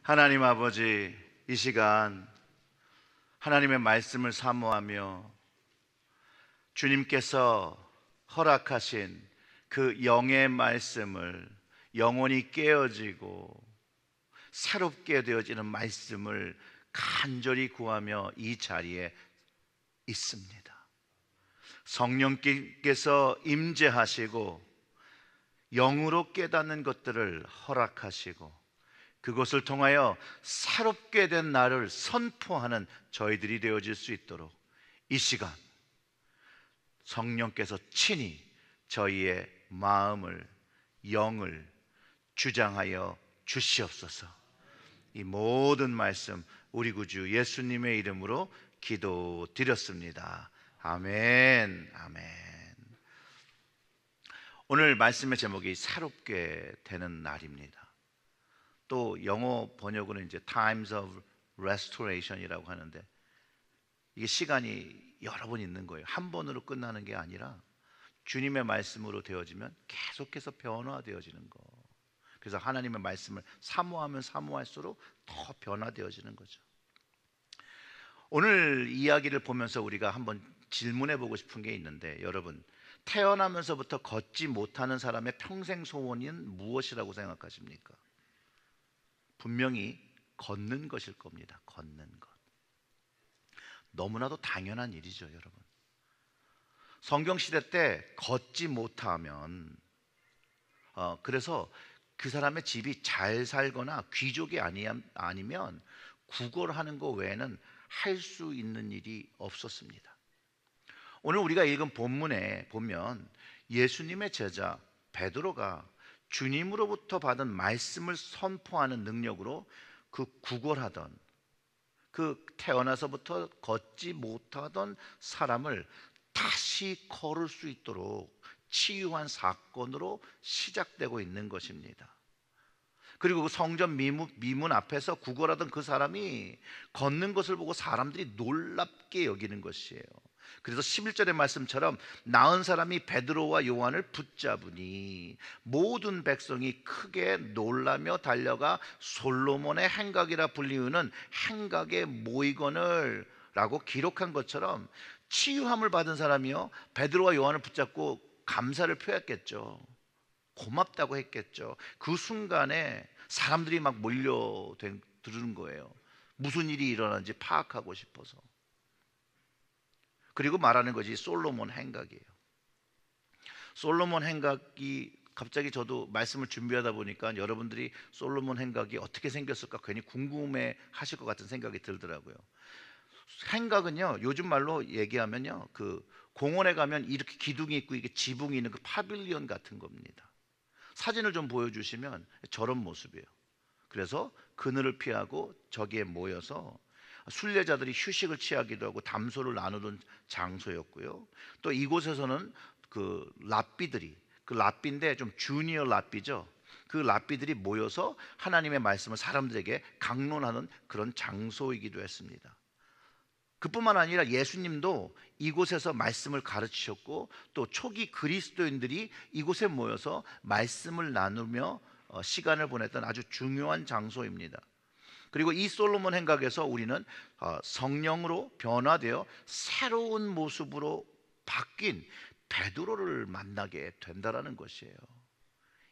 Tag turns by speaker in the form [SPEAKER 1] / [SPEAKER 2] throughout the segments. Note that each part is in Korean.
[SPEAKER 1] 하나님 아버지, 이 시간 하나님의 말씀을 사모하며 주님께서 허락하신 그 영의 말씀을 영혼이 깨어지고 새롭게 되어지는 말씀을 간절히 구하며 이 자리에 있습니다. 성령께서 임재하시고 영으로 깨닫는 것들을 허락하시고 그것을 통하여 새롭게 된 나를 선포하는 저희들이 되어질 수 있도록 이 시간 성령께서 친히 저희의 마음을, 영을 주장하여 주시옵소서. 이 모든 말씀 우리 구주 예수님의 이름으로 기도드렸습니다. 아멘. 아멘. 오늘 말씀의 제목이 새롭게 되는 날입니다. 또 영어 번역으로는 이제 Times of Restoration이라고 하는데, 이게 시간이 여러 번 있는 거예요. 한 번으로 끝나는 게 아니라 주님의 말씀으로 되어지면 계속해서 변화되어지는 거. 그래서 하나님의 말씀을 사모하면 사모할수록 더 변화되어지는 거죠. 오늘 이야기를 보면서 우리가 한번 질문해 보고 싶은 게 있는데, 여러분, 태어나면서부터 걷지 못하는 사람의 평생 소원은 무엇이라고 생각하십니까? 분명히 걷는 것일 겁니다. 걷는 것. 너무나도 당연한 일이죠, 여러분. 성경시대 때 걷지 못하면 그래서 그 사람의 집이 잘 살거나 귀족이 아니면 구걸하는 것 외에는 할 수 있는 일이 없었습니다. 오늘 우리가 읽은 본문에 보면 예수님의 제자 베드로가 주님으로부터 받은 말씀을 선포하는 능력으로 그 구걸하던, 그 태어나서부터 걷지 못하던 사람을 다시 걸을 수 있도록 치유한 사건으로 시작되고 있는 것입니다. 그리고 그 성전 미문 앞에서 구걸하던 그 사람이 걷는 것을 보고 사람들이 놀랍게 여기는 것이에요. 그래서 11절의 말씀처럼 나은 사람이 베드로와 요한을 붙잡으니 모든 백성이 크게 놀라며 달려가 솔로몬의 행각이라 불리우는 행각에 모이거늘 라고 기록한 것처럼 치유함을 받은 사람이요, 베드로와 요한을 붙잡고 감사를 표했겠죠. 고맙다고 했겠죠. 그 순간에 사람들이 막 몰려드는 거예요. 무슨 일이 일어나는지 파악하고 싶어서. 그리고 말하는 것이 솔로몬 행각이에요. 솔로몬 행각이, 갑자기 저도 말씀을 준비하다 보니까 여러분들이 솔로몬 행각이 어떻게 생겼을까 괜히 궁금해 하실 것 같은 생각이 들더라고요. 행각은요, 요즘 말로 얘기하면요, 그 공원에 가면 이렇게 기둥이 있고 이게 지붕이 있는 그 파빌리온 같은 겁니다. 사진을 좀 보여주시면 저런 모습이에요. 그래서 그늘을 피하고 저기에 모여서 순례자들이 휴식을 취하기도 하고 담소를 나누던 장소였고요. 또 이곳에서는 그 랍비들이, 그 랍비인데 좀 주니어 랍비죠. 그 랍비들이 모여서 하나님의 말씀을 사람들에게 강론하는 그런 장소이기도 했습니다. 그뿐만 아니라 예수님도 이곳에서 말씀을 가르치셨고, 또 초기 그리스도인들이 이곳에 모여서 말씀을 나누며 시간을 보냈던 아주 중요한 장소입니다. 그리고 이 솔로몬 행각에서 우리는 성령으로 변화되어 새로운 모습으로 바뀐 베드로를 만나게 된다라는 것이에요.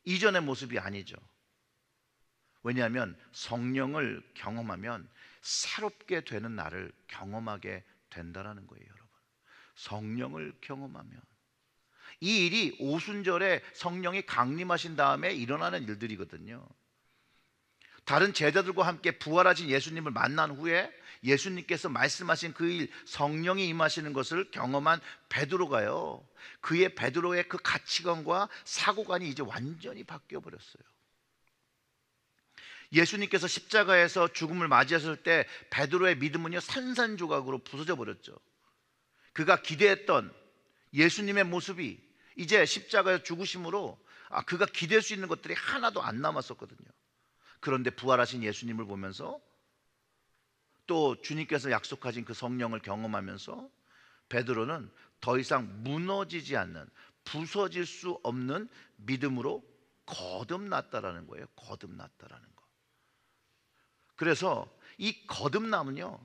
[SPEAKER 1] 이전의 모습이 아니죠. 왜냐하면 성령을 경험하면 새롭게 되는 나를 경험하게 된다라는 거예요, 여러분. 성령을 경험하면. 이 일이 오순절에 성령이 강림하신 다음에 일어나는 일들이거든요. 다른 제자들과 함께 부활하신 예수님을 만난 후에 예수님께서 말씀하신 그 일, 성령이 임하시는 것을 경험한 베드로가요, 그의 베드로의 그 가치관과 사고관이 이제 완전히 바뀌어 버렸어요. 예수님께서 십자가에서 죽음을 맞이하실 때 베드로의 믿음은요, 산산조각으로 부서져 버렸죠. 그가 기대했던 예수님의 모습이 이제 십자가의 죽으심으로 그가 기대할 수 있는 것들이 하나도 안 남았었거든요. 그런데 부활하신 예수님을 보면서 또 주님께서 약속하신 그 성령을 경험하면서 베드로는 더 이상 무너지지 않는, 부서질 수 없는 믿음으로 거듭났다라는 거예요. 거듭났다라는 거. 그래서 이 거듭남은요,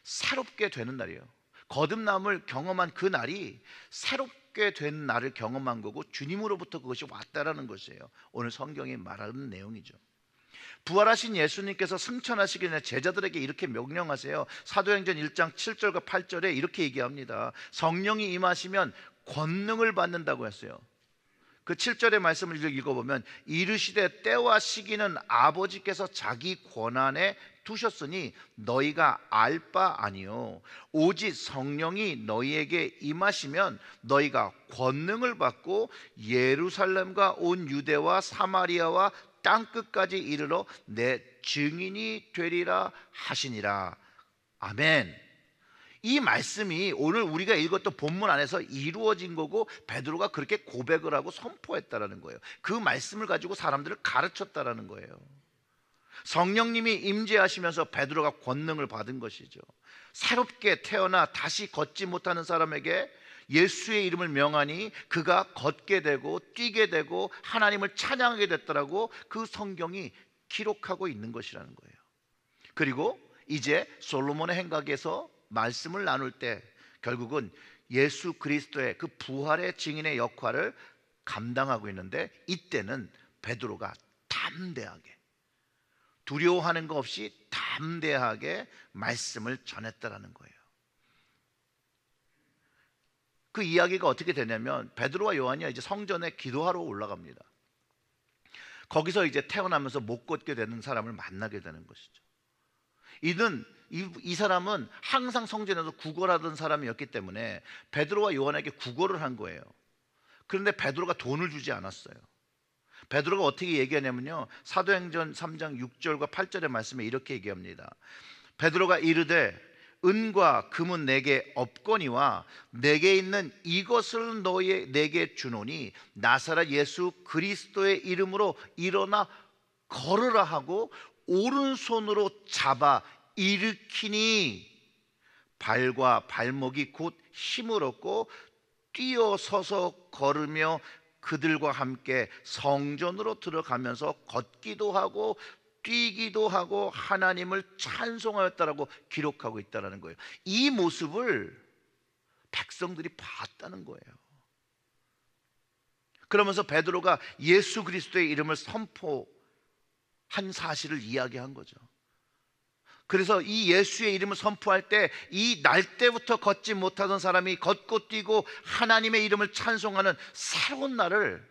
[SPEAKER 1] 새롭게 되는 날이에요. 거듭남을 경험한 그 날이 새롭게 된 날을 경험한 거고, 주님으로부터 그것이 왔다라는 것이에요. 오늘 성경이 말하는 내용이죠. 부활하신 예수님께서 승천하시기 전에 제자들에게 이렇게 명령하세요. 사도행전 1장 7절과 8절에 이렇게 얘기합니다. 성령이 임하시면 권능을 받는다고 했어요. 그 7절의 말씀을 읽어보면, 이르시되 때와 시기는 아버지께서 자기 권한에 두셨으니 너희가 알 바 아니요 오직 성령이 너희에게 임하시면 너희가 권능을 받고 예루살렘과 온 유대와 사마리아와 땅끝까지 이르러 내 증인이 되리라 하시니라. 아멘. 이 말씀이 오늘 우리가 읽었던 본문 안에서 이루어진 거고, 베드로가 그렇게 고백을 하고 선포했다라는 거예요. 그 말씀을 가지고 사람들을 가르쳤다라는 거예요. 성령님이 임재하시면서 베드로가 권능을 받은 것이죠. 새롭게 태어나 다시 걷지 못하는 사람에게 예수의 이름을 명하니 그가 걷게 되고 뛰게 되고 하나님을 찬양하게 됐더라고, 그 성경이 기록하고 있는 것이라는 거예요. 그리고 이제 솔로몬의 행각에서 말씀을 나눌 때 결국은 예수 그리스도의 그 부활의 증인의 역할을 감당하고 있는데, 이때는 베드로가 담대하게, 두려워하는 거 없이 담대하게 말씀을 전했다라는 거예요. 그 이야기가 어떻게 되냐면, 베드로와 요한이 이제 성전에 기도하러 올라갑니다. 거기서 이제 태어나면서 못 걷게 되는 사람을 만나게 되는 것이죠. 이 사람은 항상 성전에서 구걸하던 사람이었기 때문에 베드로와 요한에게 구걸을 한 거예요. 그런데 베드로가 돈을 주지 않았어요. 베드로가 어떻게 얘기하냐면요, 사도행전 3장 6절과 8절의 말씀에 이렇게 얘기합니다. 베드로가 이르되 은과 금은 내게 없거니와 내게 있는 이것을 내게 주노니 나사렛 예수 그리스도의 이름으로 일어나 걸으라 하고 오른손으로 잡아 일으키니 발과 발목이 곧 힘을 얻고 뛰어서서 걸으며 그들과 함께 성전으로 들어가면서 걷기도 하고 뛰기도 하고 하나님을 찬송하였다라고 기록하고 있다는 거예요. 이 모습을 백성들이 봤다는 거예요. 그러면서 베드로가 예수 그리스도의 이름을 선포한 사실을 이야기한 거죠. 그래서 이 예수의 이름을 선포할 때 이 날 때부터 걷지 못하던 사람이 걷고 뛰고 하나님의 이름을 찬송하는 새로운 날을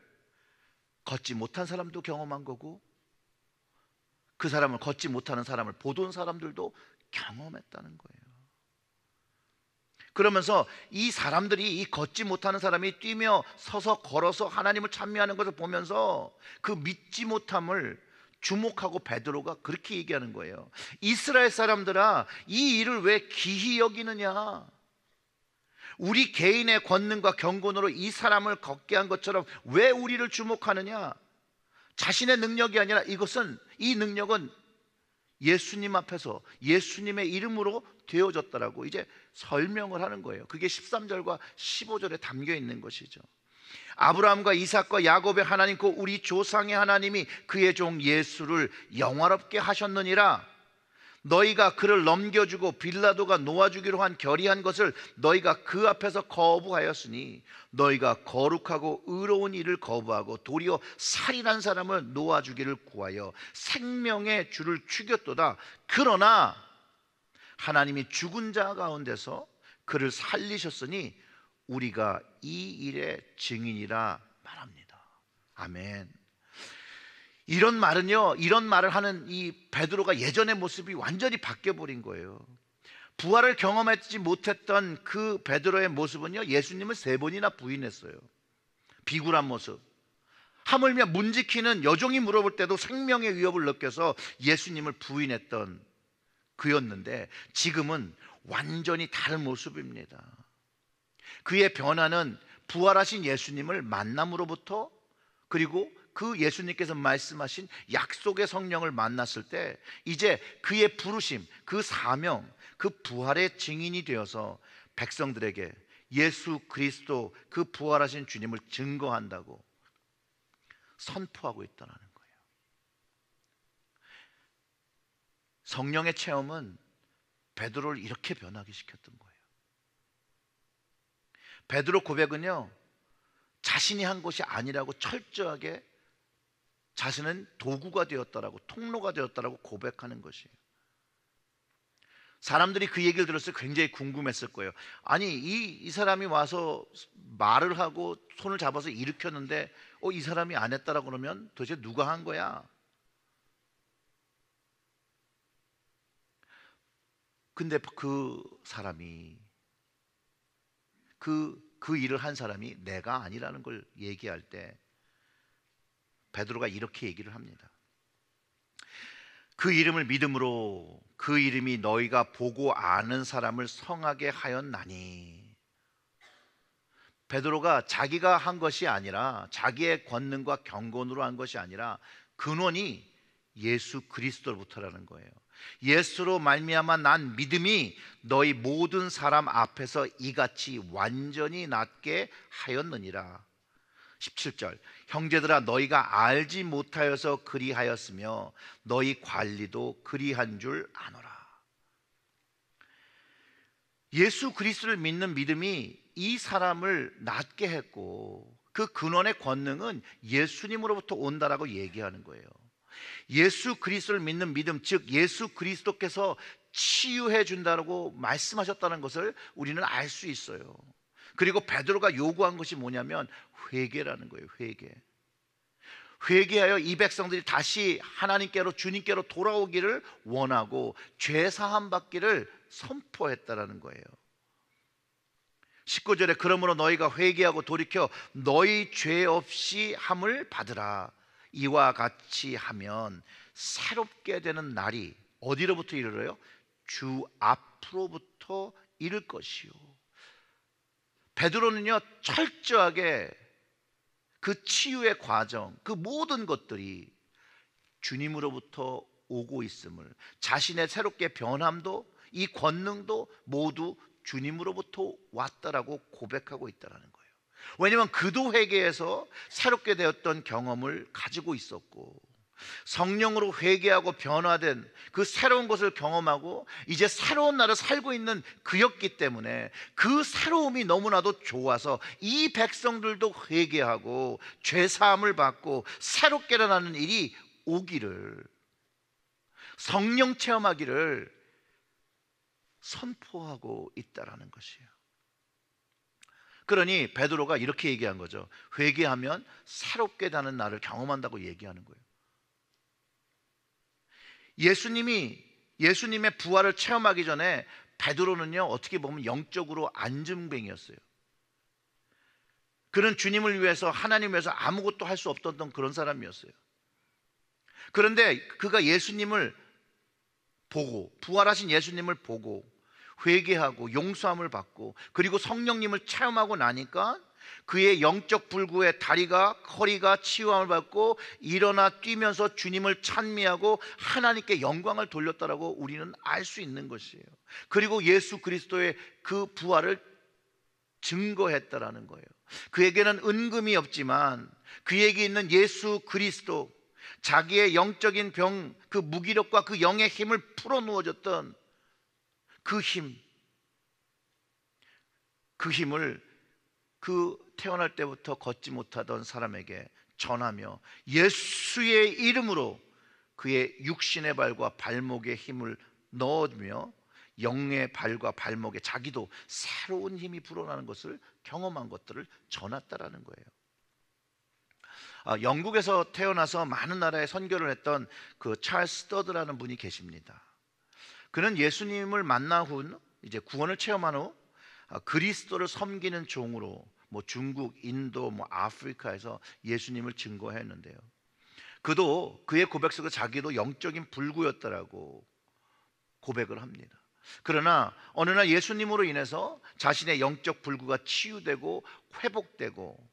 [SPEAKER 1] 걷지 못한 사람도 경험한 거고, 그 사람을 걷지 못하는 사람을 보던 사람들도 경험했다는 거예요. 그러면서 이 사람들이, 이 걷지 못하는 사람이 뛰며 서서 걸어서 하나님을 찬미하는 것을 보면서 그 믿지 못함을 주목하고 베드로가 그렇게 얘기하는 거예요. 이스라엘 사람들아, 이 일을 왜 기히 여기느냐? 우리 개인의 권능과 경건으로 이 사람을 걷게 한 것처럼 왜 우리를 주목하느냐? 자신의 능력이 아니라 이 능력은 예수님 앞에서 예수님의 이름으로 되어졌다라고 이제 설명을 하는 거예요. 그게 13절과 15절에 담겨 있는 것이죠. 아브라함과 이삭과 야곱의 하나님, 그 우리 조상의 하나님이 그의 종 예수를 영화롭게 하셨느니라. 너희가 그를 넘겨주고 빌라도가 놓아주기로 한 결의한 것을 너희가 그 앞에서 거부하였으니 너희가 거룩하고 의로운 일을 거부하고 도리어 살인한 사람을 놓아주기를 구하여 생명의 주를 죽였도다. 그러나 하나님이 죽은 자 가운데서 그를 살리셨으니 우리가 이 일의 증인이라 말합니다. 아멘. 이런 말을 하는 이 베드로가 예전의 모습이 완전히 바뀌어 버린 거예요. 부활을 경험하지 못했던 그 베드로의 모습은요, 예수님을 3번이나 부인했어요. 비굴한 모습. 하물며 문지키는 여종이 물어볼 때도 생명의 위협을 느껴서 예수님을 부인했던 그였는데, 지금은 완전히 다른 모습입니다. 그의 변화는 부활하신 예수님을 만남으로부터, 그리고 그 예수님께서 말씀하신 약속의 성령을 만났을 때 이제 그의 부르심, 그 사명, 그 부활의 증인이 되어서 백성들에게 예수 그리스도, 그 부활하신 주님을 증거한다고 선포하고 있다는 거예요. 성령의 체험은 베드로를 이렇게 변하게 시켰던 거예요. 베드로 고백은요, 자신이 한 것이 아니라고 철저하게 자신은 도구가 되었다라고, 통로가 되었다라고 고백하는 것이에요. 사람들이 그 얘기를 들었을 때 굉장히 궁금했을 거예요. 아니, 이 사람이 와서 말을 하고 손을 잡아서 일으켰는데 이 사람이 안 했다라고 그러면 도대체 누가 한 거야? 근데 그 사람이 그 일을 한 사람이 내가 아니라는 걸 얘기할 때 베드로가 이렇게 얘기를 합니다. 그 이름을 믿음으로 그 이름이 너희가 보고 아는 사람을 성하게 하였나니. 베드로가 자기가 한 것이 아니라, 자기의 권능과 경건으로 한 것이 아니라 근원이 예수 그리스도로부터라는 거예요. 예수로 말미암아 난 믿음이 너희 모든 사람 앞에서 이같이 완전히 낫게 하였느니라. 17절, 형제들아 너희가 알지 못하여서 그리하였으며 너희 관리도 그리한 줄 아노라. 예수 그리스도를 믿는 믿음이 이 사람을 낫게 했고, 그 근원의 권능은 예수님으로부터 온다라고 얘기하는 거예요. 예수 그리스도를 믿는 믿음, 즉 예수 그리스도께서 치유해 준다고 말씀하셨다는 것을 우리는 알 수 있어요. 그리고 베드로가 요구한 것이 뭐냐면 회개라는 거예요. 회개하여 이 백성들이 다시 하나님께로, 주님께로 돌아오기를 원하고 죄 사함 받기를 선포했다라는 거예요. 19절에 그러므로 너희가 회개하고 돌이켜 너희 죄 없이 함을 받으라. 이와 같이 하면 새롭게 되는 날이 어디로부터 이르러요? 주 앞으로부터 이를 것이요. 베드로는요, 철저하게 그 치유의 과정, 그 모든 것들이 주님으로부터 오고 있음을, 자신의 새롭게 변함도, 이 권능도 모두 주님으로부터 왔다라고 고백하고 있다는 거예요. 왜냐하면 그도 회개해서 새롭게 되었던 경험을 가지고 있었고, 성령으로 회개하고 변화된 그 새로운 것을 경험하고 이제 새로운 날을 살고 있는 그였기 때문에 그 새로움이 너무나도 좋아서 이 백성들도 회개하고 죄사함을 받고 새롭게 일어나는 일이 오기를, 성령 체험하기를 선포하고 있다라는 것이에요. 그러니 베드로가 이렇게 얘기한 거죠. 회개하면 새롭게 되는 날을 경험한다고 얘기하는 거예요. 예수님의 부활을 체험하기 전에 베드로는요, 어떻게 보면 영적으로 안증뱅이였어요. 그는 주님을 위해서, 하나님 위해서 아무것도 할 수 없던 그런 사람이었어요. 그런데 그가 예수님을 보고, 부활하신 예수님을 보고 회개하고 용서함을 받고 그리고 성령님을 체험하고 나니까 그의 영적 불구의 다리가, 허리가 치유함을 받고 일어나 뛰면서 주님을 찬미하고 하나님께 영광을 돌렸다라고 우리는 알 수 있는 것이에요. 그리고 예수 그리스도의 그 부활을 증거했다라는 거예요. 그에게는 은금이 없지만 그에게 있는 예수 그리스도, 자기의 영적인 병, 그 무기력과 그 영의 힘을 풀어놓아줬던 그 힘을 그 태어날 때부터 걷지 못하던 사람에게 전하며 예수의 이름으로 그의 육신의 발과 발목에 힘을 넣으며 영의 발과 발목에 자기도 새로운 힘이 불어나는 것을 경험한 것들을 전했다라는 거예요. 영국에서 태어나서 많은 나라에 선교를 했던 그 찰스 스터드라는 분이 계십니다. 그는 예수님을 만나 후, 이제 구원을 체험한 후 그리스도를 섬기는 종으로 중국, 인도, 아프리카에서 예수님을 증거했는데요. 그도 그의 고백 속에 자기도 영적인 불구였다라고 고백을 합니다. 그러나 어느 날 예수님으로 인해서 자신의 영적 불구가 치유되고 회복되고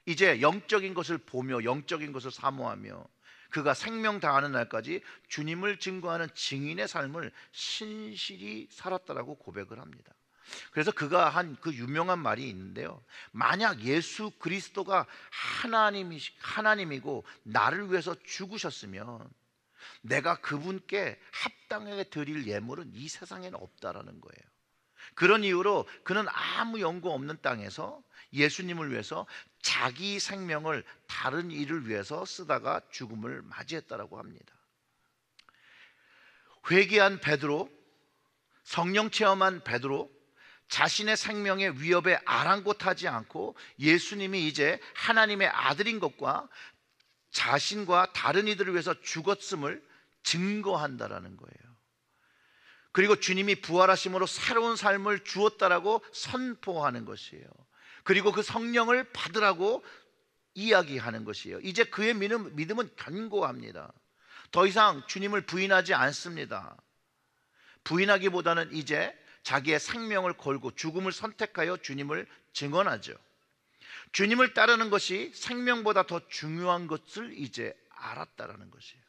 [SPEAKER 1] 이제 영적인 것을 보며 영적인 것을 사모하며 그가 생명 다하는 날까지 주님을 증거하는 증인의 삶을 신실히 살았다라고 고백을 합니다. 그래서 그가 한 그 유명한 말이 있는데요. 만약 예수 그리스도가 하나님이고 나를 위해서 죽으셨으면 내가 그분께 합당하게 드릴 예물은 이 세상에는 없다라는 거예요. 그런 이유로 그는 아무 연고 없는 땅에서 예수님을 위해서 자기 생명을 다른 일을 위해서 쓰다가 죽음을 맞이했다라고 합니다. 회개한 베드로, 성령 체험한 베드로, 자신의 생명의 위협에 아랑곳하지 않고 예수님이 이제 하나님의 아들인 것과 자신과 다른 이들을 위해서 죽었음을 증거한다라는 거예요. 그리고 주님이 부활하심으로 새로운 삶을 주었다라고 선포하는 것이에요. 그리고 그 성령을 받으라고 이야기하는 것이에요. 이제 그의 믿음은 견고합니다. 더 이상 주님을 부인하지 않습니다. 부인하기보다는 이제 자기의 생명을 걸고 죽음을 선택하여 주님을 증언하죠. 주님을 따르는 것이 생명보다 더 중요한 것을 이제 알았다라는 것이에요.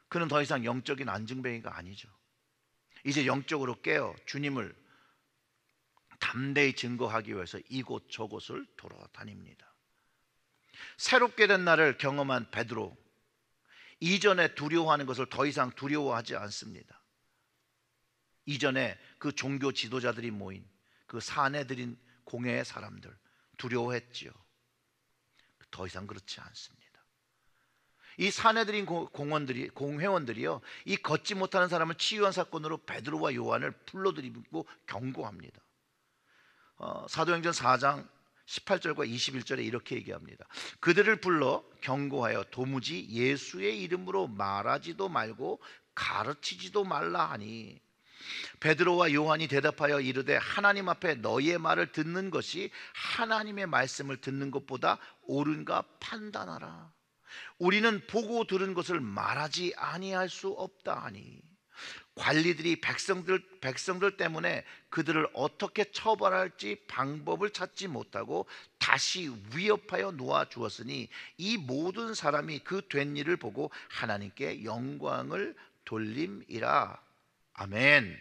[SPEAKER 1] 그는 더 이상 영적인 안증뱅이가 아니죠. 이제 영적으로 깨어 주님을 담대히 증거하기 위해서 이곳 저곳을 돌아다닙니다. 새롭게 된 나를 경험한 베드로, 이전에 두려워하는 것을 더 이상 두려워하지 않습니다. 이전에 그 종교 지도자들이 모인 그 사내들인 공회의 사람들 두려워했지요. 더 이상 그렇지 않습니다. 이 사내들인 공회원들이요, 이 걷지 못하는 사람을 치유한 사건으로 베드로와 요한을 불러들이고 경고합니다. 사도행전 4장 18절과 21절에 이렇게 얘기합니다. 그들을 불러 경고하여 도무지 예수의 이름으로 말하지도 말고 가르치지도 말라 하니, 베드로와 요한이 대답하여 이르되 하나님 앞에 너희의 말을 듣는 것이 하나님의 말씀을 듣는 것보다 옳은가 판단하라. 우리는 보고 들은 것을 말하지 아니할 수 없다 하니, 관리들이 백성들 때문에 그들을 어떻게 처벌할지 방법을 찾지 못하고 다시 위협하여 놓아 주었으니 이 모든 사람이 그 된 일을 보고 하나님께 영광을 돌림이라. 아멘.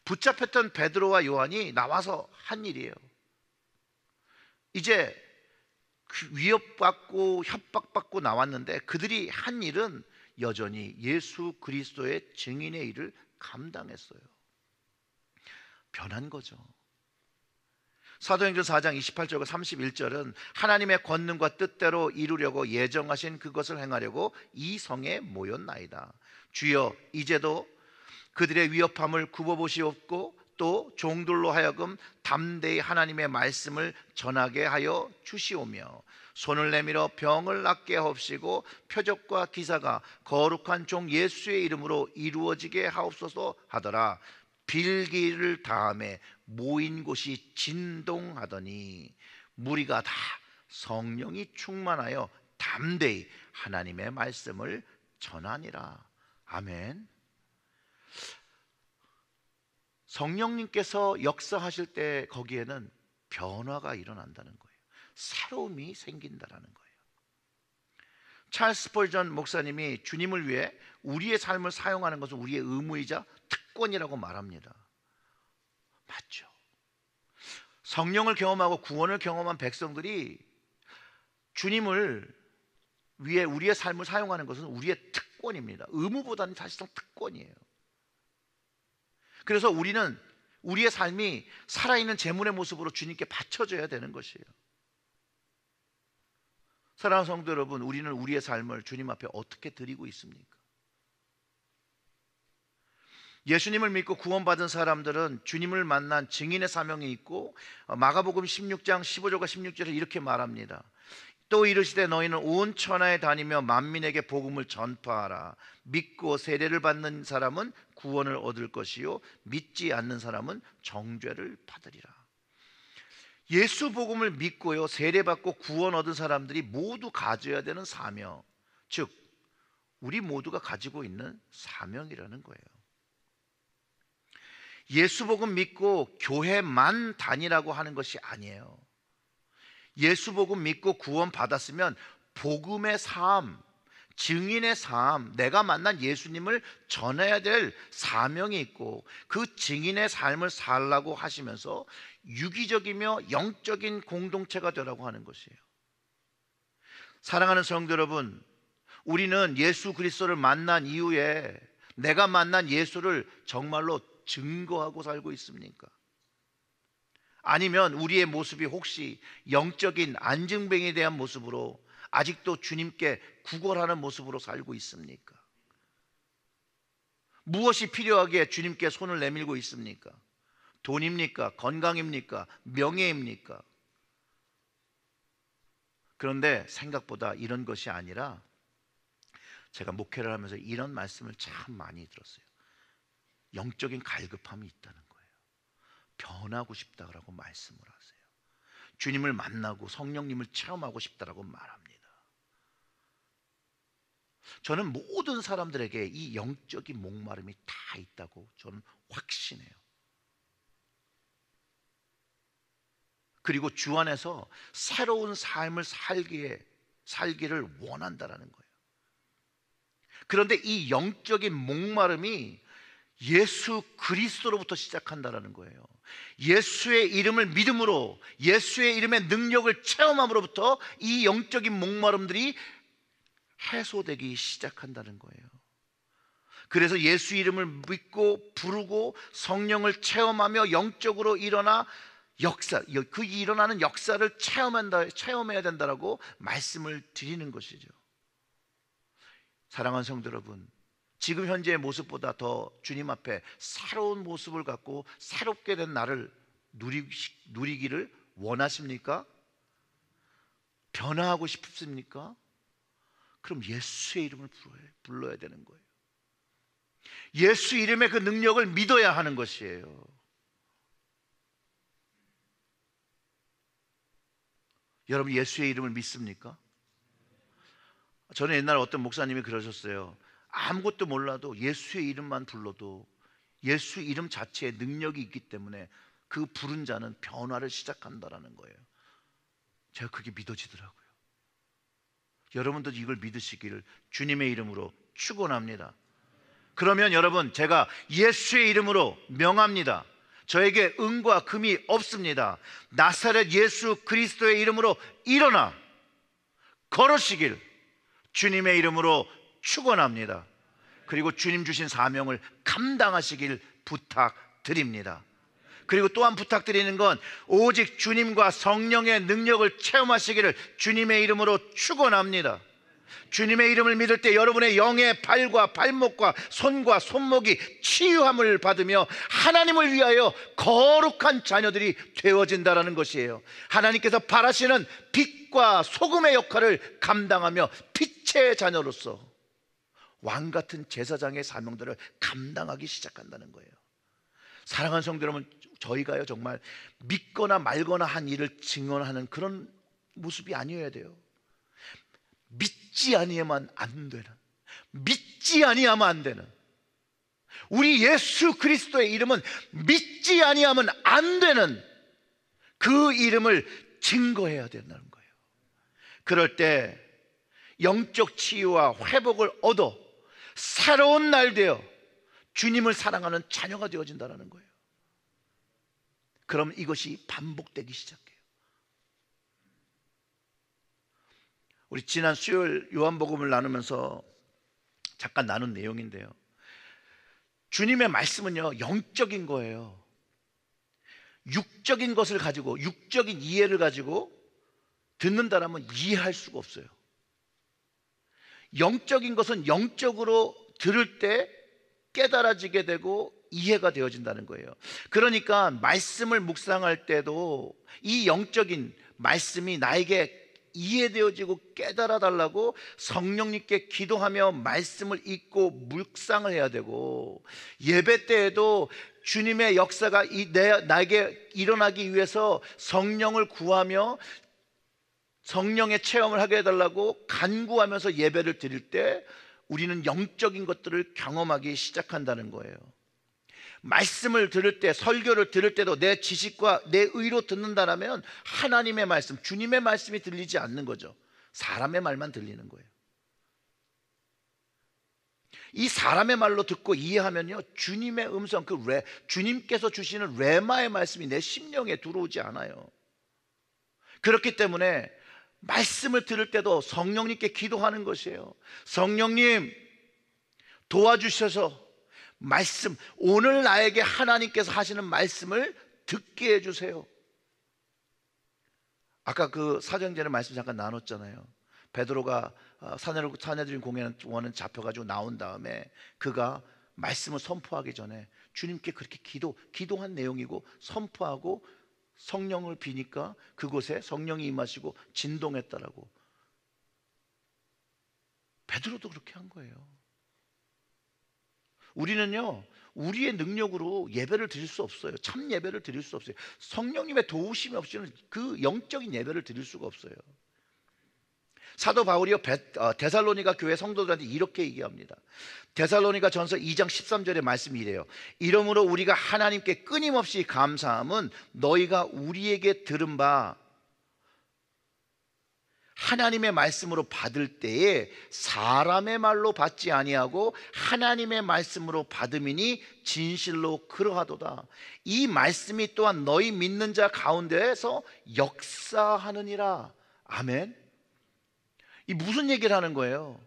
[SPEAKER 1] 붙잡혔던 베드로와 요한이 나와서 한 일이에요. 이제 위협받고 협박받고 나왔는데 그들이 한 일은 여전히 예수 그리스도의 증인의 일을 감당했어요. 변한 거죠. 사도행전 4장 28절과 31절은 하나님의 권능과 뜻대로 이루려고 예정하신 그것을 행하려고 이 성에 모였나이다. 주여 이제도 그들의 위협함을 굽어보시옵고 또 종들로 하여금 담대히 하나님의 말씀을 전하게 하여 주시오며 손을 내밀어 병을 낫게 하옵시고 표적과 기사가 거룩한 종 예수의 이름으로 이루어지게 하옵소서 하더라. 빌기를 다음에 모인 곳이 진동하더니 무리가 다 성령이 충만하여 담대히 하나님의 말씀을 전하니라. 아멘. 성령님께서 역사하실 때 거기에는 변화가 일어난다는 거예요. 새로움이 생긴다라는 거예요. 찰스 스펄전 목사님이 주님을 위해 우리의 삶을 사용하는 것은 우리의 의무이자 특권이라고 말합니다. 맞죠. 성령을 경험하고 구원을 경험한 백성들이 주님을 위해 우리의 삶을 사용하는 것은 우리의 특권입니다. 의무보다는 사실상 특권이에요. 그래서 우리는 우리의 삶이 살아있는 제물의 모습으로 주님께 바쳐져야 되는 것이에요. 사랑하는 성도 여러분, 우리는 우리의 삶을 주님 앞에 어떻게 드리고 있습니까? 예수님을 믿고 구원받은 사람들은 주님을 만난 증인의 사명이 있고 마가복음 16장 15절과 16절에 이렇게 말합니다. 또 이르시되 너희는 온 천하에 다니며 만민에게 복음을 전파하라. 믿고 세례를 받는 사람은 구원을 얻을 것이요 믿지 않는 사람은 정죄를 받으리라. 예수 복음을 믿고요 세례받고 구원 얻은 사람들이 모두 가져야 되는 사명, 즉 우리 모두가 가지고 있는 사명이라는 거예요. 예수 복음 믿고 교회만 다니라고 하는 것이 아니에요. 예수 복음 믿고 구원 받았으면 복음의 삶, 증인의 삶, 내가 만난 예수님을 전해야 될 사명이 있고 그 증인의 삶을 살라고 하시면서 유기적이며 영적인 공동체가 되라고 하는 것이에요. 사랑하는 성도 여러분, 우리는 예수 그리스도를 만난 이후에 내가 만난 예수를 정말로 증거하고 살고 있습니까? 아니면 우리의 모습이 혹시 영적인 안증뱅이에 대한 모습으로 아직도 주님께 구걸하는 모습으로 살고 있습니까? 무엇이 필요하기에 주님께 손을 내밀고 있습니까? 돈입니까? 건강입니까? 명예입니까? 그런데 생각보다 이런 것이 아니라, 제가 목회를 하면서 이런 말씀을 참 많이 들었어요. 영적인 갈급함이 있다는 거예요. 변하고 싶다라고 말씀을 하세요. 주님을 만나고 성령님을 체험하고 싶다라고 말합니다. 저는 모든 사람들에게 이 영적인 목마름이 다 있다고 저는 확신해요. 그리고 주 안에서 새로운 삶을 살기를 원한다라는 거예요. 그런데 이 영적인 목마름이 예수 그리스도로부터 시작한다라는 거예요. 예수의 이름을 믿음으로, 예수의 이름의 능력을 체험함으로부터 이 영적인 목마름들이 해소되기 시작한다는 거예요. 그래서 예수 이름을 믿고 부르고 성령을 체험하며 영적으로 일어나 그 일어나는 역사를 체험해야 된다라고 말씀을 드리는 것이죠. 사랑하는 성도 여러분, 지금 현재의 모습보다 더 주님 앞에 새로운 모습을 갖고 새롭게 된 나를 누리기를 원하십니까? 변화하고 싶습니까? 그럼 예수의 이름을 불러야 되는 거예요. 예수 이름의 그 능력을 믿어야 하는 것이에요. 여러분, 예수의 이름을 믿습니까? 저는 옛날에 어떤 목사님이 그러셨어요. 아무것도 몰라도 예수의 이름만 불러도 예수 이름 자체에 능력이 있기 때문에 그 부른 자는 변화를 시작한다라는 거예요. 제가 그게 믿어지더라고요. 여러분도 이걸 믿으시기를 주님의 이름으로 축원합니다. 그러면 여러분, 제가 예수의 이름으로 명합니다. 저에게 은과 금이 없습니다. 나사렛 예수 그리스도의 이름으로 일어나 걸으시길 주님의 이름으로 축원합니다. 그리고 주님 주신 사명을 감당하시길 부탁드립니다. 그리고 또한 부탁드리는 건 오직 주님과 성령의 능력을 체험하시기를 주님의 이름으로 축원합니다. 주님의 이름을 믿을 때 여러분의 영의 발과 발목과 손과 손목이 치유함을 받으며 하나님을 위하여 거룩한 자녀들이 되어진다는 것이에요. 하나님께서 바라시는 빛과 소금의 역할을 감당하며 빛의 자녀로서 왕같은 제사장의 사명들을 감당하기 시작한다는 거예요. 사랑하는 성도 여러분, 저희가요 정말 믿거나 말거나 한 일을 증언하는 그런 모습이 아니어야 돼요. 믿지 아니하면 안 되는, 믿지 아니하면 안 되는, 우리 예수 그리스도의 이름은 믿지 아니하면 안 되는 그 이름을 증거해야 된다는 거예요. 그럴 때 영적 치유와 회복을 얻어 새로운 날 되어 주님을 사랑하는 자녀가 되어진다는 거예요. 그럼 이것이 반복되기 시작해요. 우리 지난 수요일 요한복음을 나누면서 잠깐 나눈 내용인데요, 주님의 말씀은요 영적인 거예요. 육적인 것을 가지고, 육적인 이해를 가지고 듣는다라면 이해할 수가 없어요. 영적인 것은 영적으로 들을 때 깨달아지게 되고 이해가 되어진다는 거예요. 그러니까 말씀을 묵상할 때도 이 영적인 말씀이 나에게 이해되어지고 깨달아 달라고 성령님께 기도하며 말씀을 읽고 묵상을 해야 되고, 예배 때에도 주님의 역사가 나에게 일어나기 위해서 성령을 구하며 성령의 체험을 하게 해달라고 간구하면서 예배를 드릴 때 우리는 영적인 것들을 경험하기 시작한다는 거예요. 말씀을 들을 때, 설교를 들을 때도 내 지식과 내 의로 듣는다라면 하나님의 말씀, 주님의 말씀이 들리지 않는 거죠. 사람의 말만 들리는 거예요. 이 사람의 말로 듣고 이해하면요 주님의 음성, 주님께서 주시는 레마의 말씀이 내 심령에 들어오지 않아요. 그렇기 때문에 말씀을 들을 때도 성령님께 기도하는 것이에요. 성령님 도와주셔서 말씀, 오늘 나에게 하나님께서 하시는 말씀을 듣게 해주세요. 아까 그 사도행전의 말씀 잠깐 나눴잖아요. 베드로가 사내들인 공회원 잡혀가지고 나온 다음에 그가 말씀을 선포하기 전에 주님께 그렇게 기도한 내용이고, 선포하고 성령을 비니까 그곳에 성령이 임하시고 진동했다라고. 베드로도 그렇게 한 거예요. 우리는요, 우리의 능력으로 예배를 드릴 수 없어요. 참 예배를 드릴 수 없어요. 성령님의 도우심이 없이는 그 영적인 예배를 드릴 수가 없어요. 사도 바울이요, 데살로니가 교회 성도들한테 이렇게 얘기합니다. 데살로니가 전서 2장 13절의 말씀이 이래요. 이러므로 우리가 하나님께 끊임없이 감사함은 너희가 우리에게 들은 바 하나님의 말씀으로 받을 때에 사람의 말로 받지 아니하고 하나님의 말씀으로 받음이니 진실로 그러하도다. 이 말씀이 또한 너희 믿는 자 가운데에서 역사하느니라. 아멘. 이 무슨 얘기를 하는 거예요?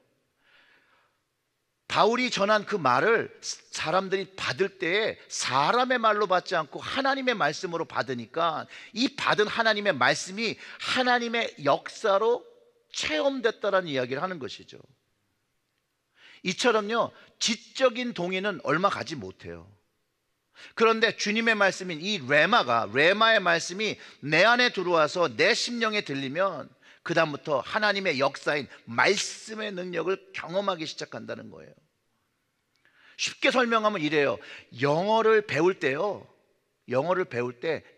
[SPEAKER 1] 바울이 전한 그 말을 사람들이 받을 때에 사람의 말로 받지 않고 하나님의 말씀으로 받으니까 이 받은 하나님의 말씀이 하나님의 역사로 체험됐다라는 이야기를 하는 것이죠. 이처럼요, 지적인 동의는 얼마 가지 못해요. 그런데 주님의 말씀인 이 레마의 말씀이 내 안에 들어와서 내 심령에 들리면 그 다음부터 하나님의 역사인 말씀의 능력을 경험하기 시작한다는 거예요. 쉽게 설명하면 이래요. 영어를 배울 때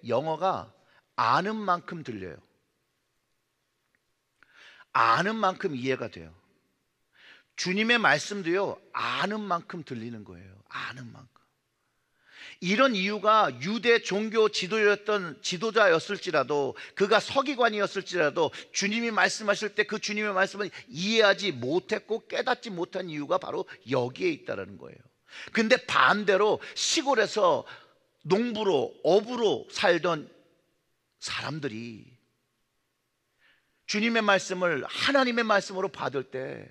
[SPEAKER 1] 영어가 아는 만큼 들려요. 아는 만큼 이해가 돼요. 주님의 말씀도요, 아는 만큼 들리는 거예요. 아는 만큼. 이런 이유가 유대 종교 지도자였을지라도, 그가 서기관이었을지라도 주님이 말씀하실 때 그 주님의 말씀을 이해하지 못했고 깨닫지 못한 이유가 바로 여기에 있다는 거예요. 근데 반대로 시골에서 농부로 어부로 살던 사람들이 주님의 말씀을 하나님의 말씀으로 받을 때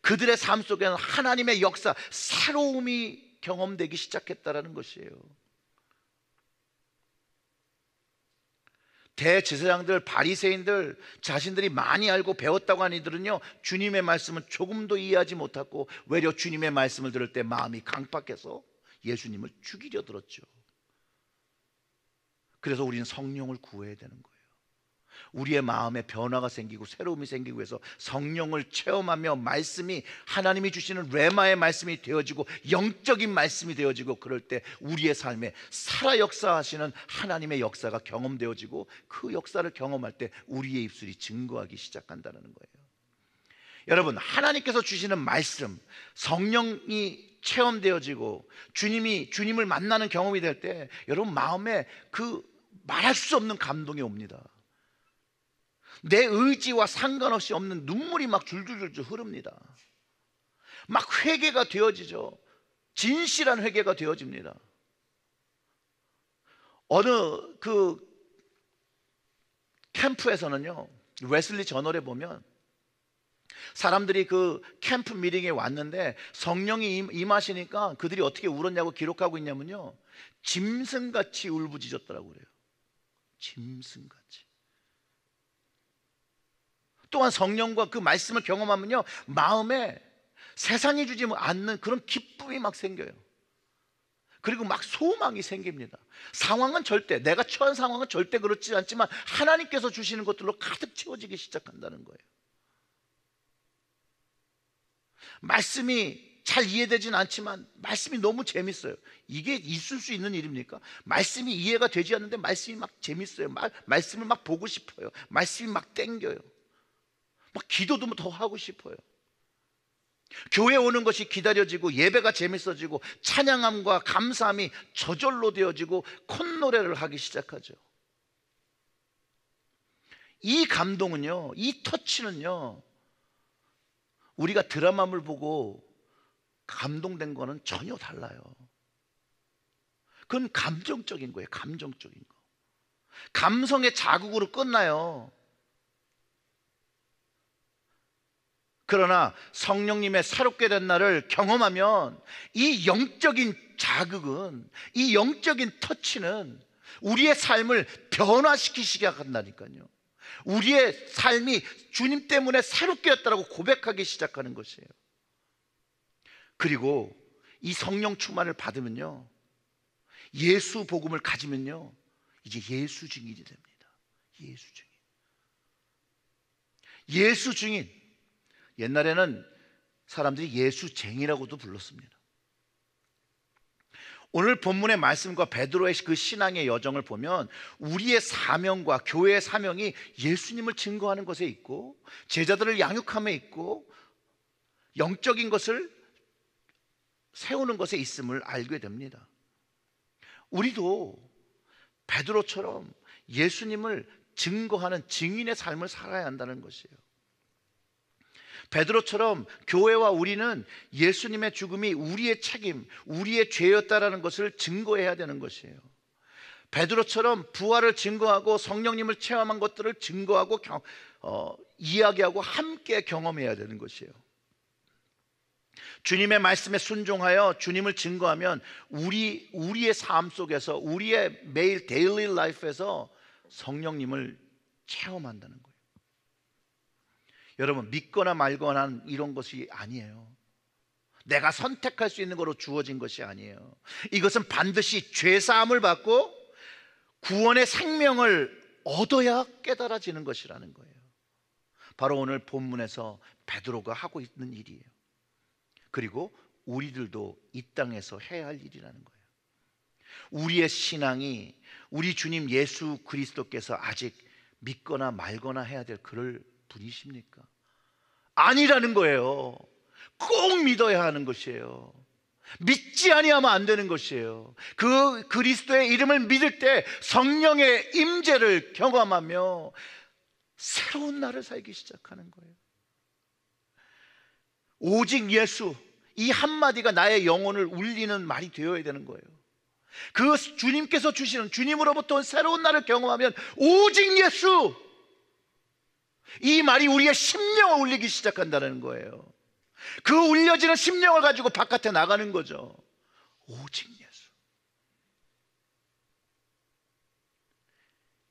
[SPEAKER 1] 그들의 삶 속에는 하나님의 역사, 새로움이 경험되기 시작했다라는 것이에요. 대제사장들, 바리새인들, 자신들이 많이 알고 배웠다고 하는 이들은요, 주님의 말씀은 조금도 이해하지 못하고 외려 주님의 말씀을 들을 때 마음이 강팍해서 예수님을 죽이려 들었죠. 그래서 우리는 성령을 구해야 되는 거예요. 우리의 마음에 변화가 생기고 새로움이 생기고 해서 성령을 체험하며 말씀이 하나님이 주시는 레마의 말씀이 되어지고 영적인 말씀이 되어지고, 그럴 때 우리의 삶에 살아 역사하시는 하나님의 역사가 경험되어지고 그 역사를 경험할 때 우리의 입술이 증거하기 시작한다는 거예요. 여러분, 하나님께서 주시는 말씀, 성령이 체험되어지고 주님을 만나는 경험이 될 때 여러분 마음에 그 말할 수 없는 감동이 옵니다. 내 의지와 상관없이 없는 눈물이 막 줄줄줄 흐릅니다. 막 회개가 되어지죠. 진실한 회개가 되어집니다. 어느 그 캠프에서는요, 웨슬리 저널에 보면 사람들이 그 캠프 미팅에 왔는데 성령이 임하시니까 그들이 어떻게 울었냐고 기록하고 있냐면요, 짐승같이 울부짖었더라고 그래요. 짐승같이. 또한 성령과 그 말씀을 경험하면요, 마음에 세상이 주지 않는 그런 기쁨이 막 생겨요. 그리고 막 소망이 생깁니다. 상황은 절대, 내가 처한 상황은 절대 그렇지 않지만 하나님께서 주시는 것들로 가득 채워지기 시작한다는 거예요. 말씀이 잘 이해되진 않지만 말씀이 너무 재밌어요. 이게 있을 수 있는 일입니까? 말씀이 이해가 되지 않는데 말씀이 막 재밌어요. 말씀을 막 보고 싶어요. 말씀이 막 땡겨요. 막 기도도 더 하고 싶어요. 교회 오는 것이 기다려지고 예배가 재밌어지고 찬양함과 감사함이 저절로 되어지고 콧노래를 하기 시작하죠. 이 감동은요, 이 터치는요, 우리가 드라마를 보고 감동된 거는 전혀 달라요. 그건 감정적인 거예요. 감정적인 거. 감성의 자극으로 끝나요. 그러나 성령님의 새롭게 된 나를 경험하면 이 영적인 자극은, 이 영적인 터치는 우리의 삶을 변화시키기 시작한다니까요. 우리의 삶이 주님 때문에 새롭게 됐다고 고백하기 시작하는 것이에요. 그리고 이 성령 충만을 받으면요, 예수 복음을 가지면요, 이제 예수 증인이 됩니다. 예수 증인. 예수 증인. 옛날에는 사람들이 예수쟁이라고도 불렀습니다. 오늘 본문의 말씀과 베드로의 그 신앙의 여정을 보면 우리의 사명과 교회의 사명이 예수님을 증거하는 것에 있고, 제자들을 양육함에 있고, 영적인 것을 세우는 것에 있음을 알게 됩니다. 우리도 베드로처럼 예수님을 증거하는 증인의 삶을 살아야 한다는 것이에요. 베드로처럼 교회와 우리는 예수님의 죽음이 우리의 책임, 우리의 죄였다라는 것을 증거해야 되는 것이에요. 베드로처럼 부활을 증거하고 성령님을 체험한 것들을 증거하고 이야기하고 함께 경험해야 되는 것이에요. 주님의 말씀에 순종하여 주님을 증거하면 우리의 삶 속에서, 우리의 매일 데일리 라이프에서 성령님을 체험한다는 거예요. 여러분, 믿거나 말거나 이런 것이 아니에요. 내가 선택할 수 있는 거로 주어진 것이 아니에요. 이것은 반드시 죄사함을 받고 구원의 생명을 얻어야 깨달아지는 것이라는 거예요. 바로 오늘 본문에서 베드로가 하고 있는 일이에요. 그리고 우리들도 이 땅에서 해야 할 일이라는 거예요. 우리의 신앙이 우리 주님 예수 그리스도께서 아직 믿거나 말거나 해야 될 그럴 분이십니까? 아니라는 거예요. 꼭 믿어야 하는 것이에요. 믿지 아니하면 안 되는 것이에요. 그 그리스도의 이름을 믿을 때 성령의 임재를 경험하며 새로운 날을 살기 시작하는 거예요. 오직 예수, 이 한마디가 나의 영혼을 울리는 말이 되어야 되는 거예요. 그 주님께서 주시는, 주님으로부터 온 새로운 날을 경험하면 오직 예수, 이 말이 우리의 심령을 울리기 시작한다는 거예요. 그 울려지는 심령을 가지고 바깥에 나가는 거죠. 오직 예수.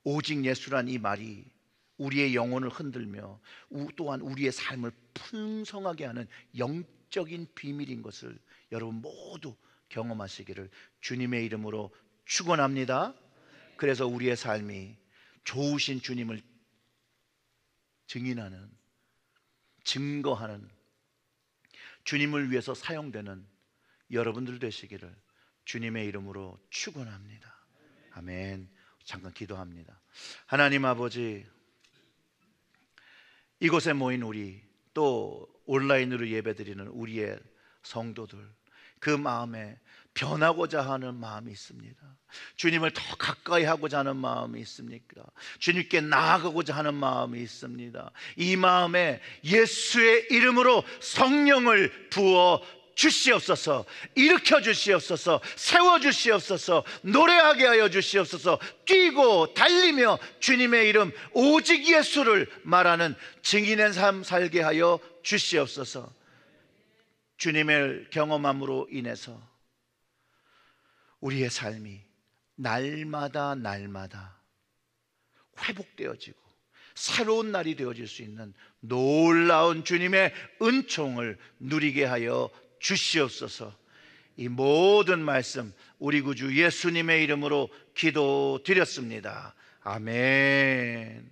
[SPEAKER 1] 오직 예수란 이 말이 우리의 영혼을 흔들며 또한 우리의 삶을 풍성하게 하는 영적인 비밀인 것을 여러분 모두 경험하시기를 주님의 이름으로 축원합니다. 그래서 우리의 삶이 좋으신 주님을 증인하는, 증거하는, 주님을 위해서 사용되는 여러분들 되시기를 주님의 이름으로 축원합니다. 아멘. 잠깐 기도합니다. 하나님 아버지, 이곳에 모인 우리, 또 온라인으로 예배드리는 우리의 성도들, 그 마음에 변하고자 하는 마음이 있습니다. 주님을 더 가까이 하고자 하는 마음이 있습니까? 주님께 나아가고자 하는 마음이 있습니다. 이 마음에 예수의 이름으로 성령을 부어 주시옵소서. 일으켜 주시옵소서. 세워 주시옵소서. 노래하게 하여 주시옵소서. 뛰고 달리며 주님의 이름 오직 예수를 말하는 증인의 삶 살게 하여 주시옵소서. 주님을 경험함으로 인해서 우리의 삶이 날마다 회복되어지고 새로운 날이 되어질 수 있는 놀라운 주님의 은총을 누리게 하여 주시옵소서. 이 모든 말씀 우리 구주 예수님의 이름으로 기도드렸습니다. 아멘.